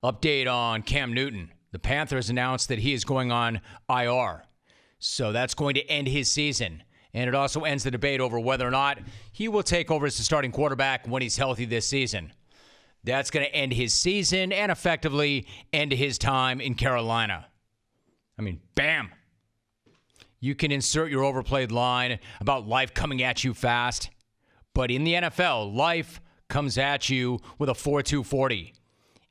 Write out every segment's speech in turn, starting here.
Update on Cam Newton. The Panthers announced that he is going on IR. So that's going to end his season. And it also ends the debate over whether or not he will take over as the starting quarterback when he's healthy this season. That's going to end his season and effectively end his time in Carolina. I mean, bam. You can insert your overplayed line about life coming at you fast. But in the NFL, life comes at you with a 4.2 40.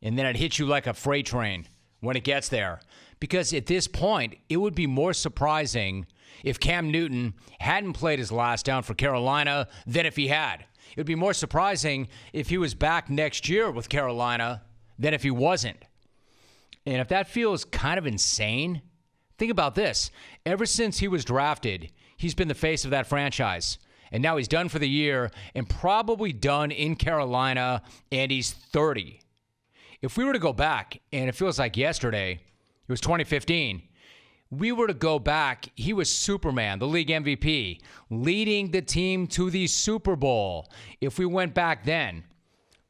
And then it hits you like a freight train when it gets there. Because at this point, it would be more surprising if Cam Newton hadn't played his last down for Carolina than if he had. It would be more surprising if he was back next year with Carolina than if he wasn't. And if that feels kind of insane, think about this. Ever since he was drafted, he's been the face of that franchise. And now he's done for the year and probably done in Carolina, and he's 30. If we were to go back, and it feels like yesterday, it was 2015, we were to go back, he was Superman, the league MVP, leading the team to the Super Bowl. If we went back then,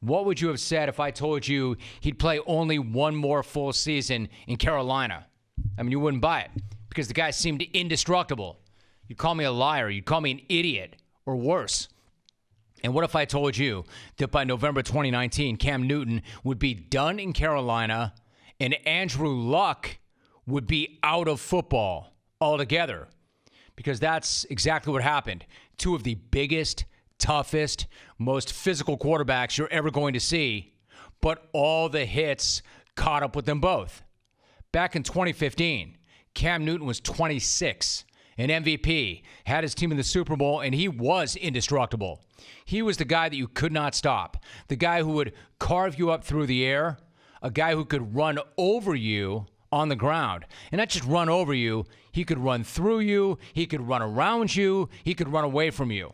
what would you have said if I told you he'd play only one more full season in Carolina? I mean, you wouldn't buy it because the guy seemed indestructible. You'd call me a liar. You'd call me an idiot or worse. And what if I told you that by November 2019, Cam Newton would be done in Carolina and Andrew Luck would be out of football altogether? Because that's exactly what happened. Two of the biggest, toughest, most physical quarterbacks you're ever going to see, but all the hits caught up with them both. Back in 2015, Cam Newton was 26, an MVP, had his team in the Super Bowl, and he was indestructible. He was the guy that you could not stop, the guy who would carve you up through the air, a guy who could run over you on the ground. And not just run over you, he could run through you, he could run around you, he could run away from you,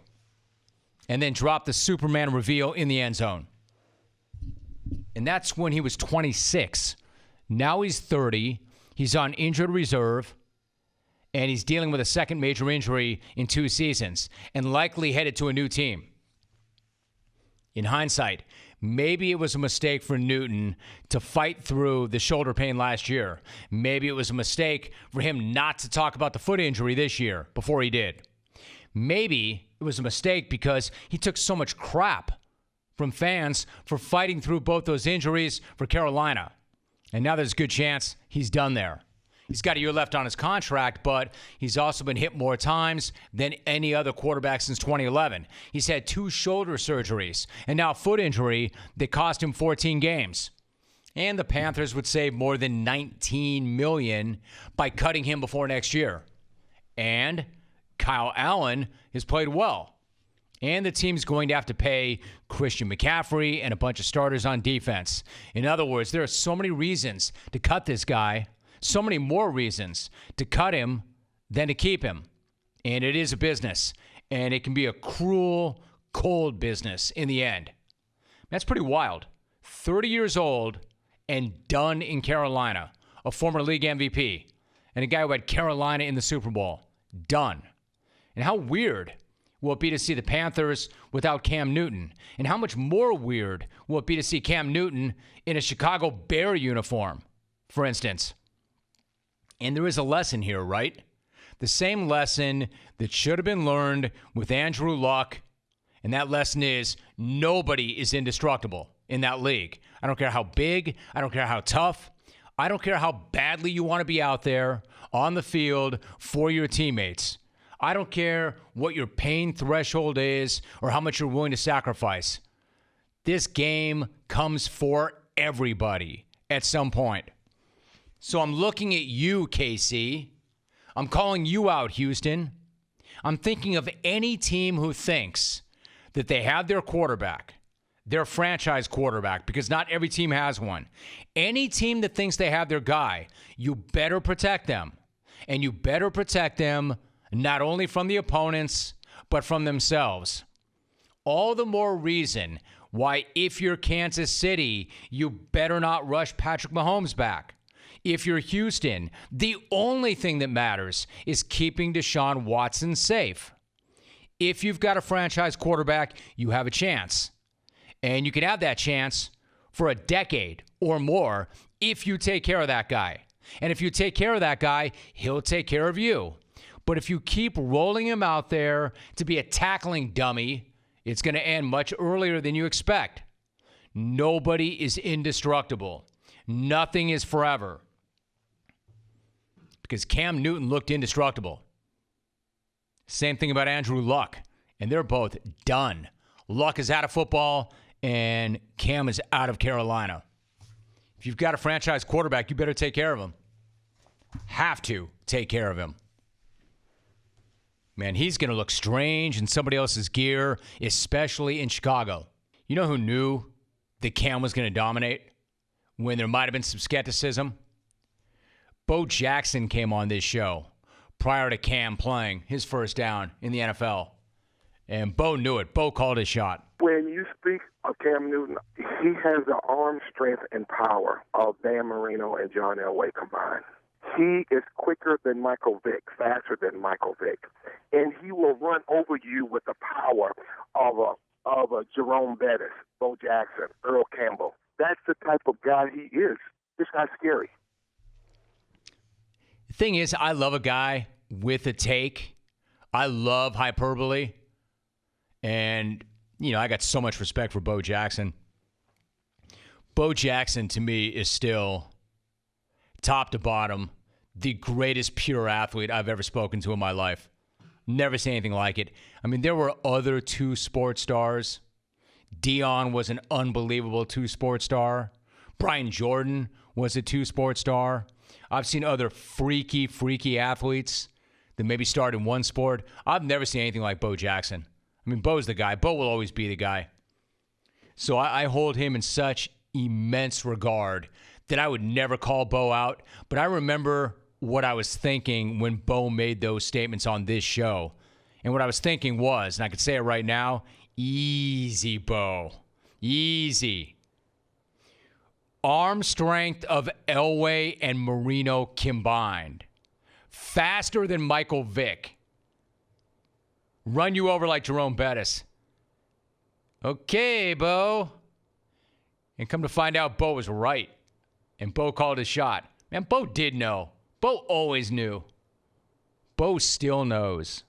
and then drop the Superman reveal in the end zone. And that's when he was 26. Now he's 30. He's on injured reserve, and he's dealing with a second major injury in 2 seasons and likely headed to a new team. In hindsight, maybe it was a mistake for Newton to fight through the shoulder pain last year. Maybe it was a mistake for him not to talk about the foot injury this year before he did. Maybe it was a mistake because he took so much crap from fans for fighting through both those injuries for Carolina. And now there's a good chance he's done there. He's got a year left on his contract, but he's also been hit more times than any other quarterback since 2011. He's had 2 shoulder surgeries and now a foot injury that cost him 14 games. And the Panthers would save more than $19 million by cutting him before next year. And Kyle Allen has played well. And the team's going to have to pay Christian McCaffrey and a bunch of starters on defense. In other words, there are so many reasons to cut this guy, so many more reasons to cut him than to keep him. And it is a business. And it can be a cruel, cold business in the end. That's pretty wild. 30 years old and done in Carolina. A former league MVP. And a guy who had Carolina in the Super Bowl. Done. And how weird will it be to see the Panthers without Cam Newton? And how much more weird will it be to see Cam Newton in a Chicago Bear uniform, for instance? And there is a lesson here, right? The same lesson that should have been learned with Andrew Luck. And that lesson is nobody is indestructible in that league. I don't care how big. I don't care how tough. I don't care how badly you want to be out there on the field for your teammates. I don't care what your pain threshold is or how much you're willing to sacrifice. This game comes for everybody at some point. So I'm looking at you, KC. I'm calling you out, Houston. I'm thinking of any team who thinks that they have their quarterback, their franchise quarterback, because not every team has one. Any team that thinks they have their guy, you better protect them. And you better protect them not only from the opponents, but from themselves. All the more reason why, if you're Kansas City, you better not rush Patrick Mahomes back. If you're Houston, the only thing that matters is keeping Deshaun Watson safe. If you've got a franchise quarterback, you have a chance. And you can have that chance for a decade or more if you take care of that guy. And if you take care of that guy, he'll take care of you. But if you keep rolling him out there to be a tackling dummy, it's going to end much earlier than you expect. Nobody is indestructible. Nothing is forever. Because Cam Newton looked indestructible. Same thing about Andrew Luck. And they're both done. Luck is out of football, and Cam is out of Carolina. If you've got a franchise quarterback, you better take care of him. Have to take care of him. Man, he's going to look strange in somebody else's gear, especially in Chicago. You know who knew that Cam was going to dominate when there might have been some skepticism? Bo Jackson came on this show prior to Cam playing his first down in the NFL. And Bo knew it. Bo called his shot. When you speak of Cam Newton, he has the arm strength and power of Dan Marino and John Elway combined. He is quicker than Michael Vick, faster than Michael Vick. And he will run over you with the power of a Jerome Bettis, Bo Jackson, Earl Campbell. That's the type of guy he is. This guy's scary. The thing is, I love a guy with a take. I love hyperbole. And, you know, I got so much respect for Bo Jackson. Bo Jackson, to me, is still, top to bottom, the greatest pure athlete I've ever spoken to in my life. Never seen anything like it. I mean, there were other two sports stars. Dion was an unbelievable two-sport star. Brian Jordan was a two-sport star. I've seen other freaky athletes that maybe start in one sport. I've never seen anything like Bo Jackson. I mean, Bo's the guy. Bo will always be the guy. So I hold him in such immense regard that I would never call Bo out. But I remember what I was thinking when Bo made those statements on this show. And what I was thinking was, and I could say it right now, easy, Bo. Easy. Arm strength of Elway and Marino combined. Faster than Michael Vick. Run you over like Jerome Bettis. Okay, Bo. And come to find out, Bo was right. And Bo called his shot. Man, Bo did know. Bo always knew. Bo still knows.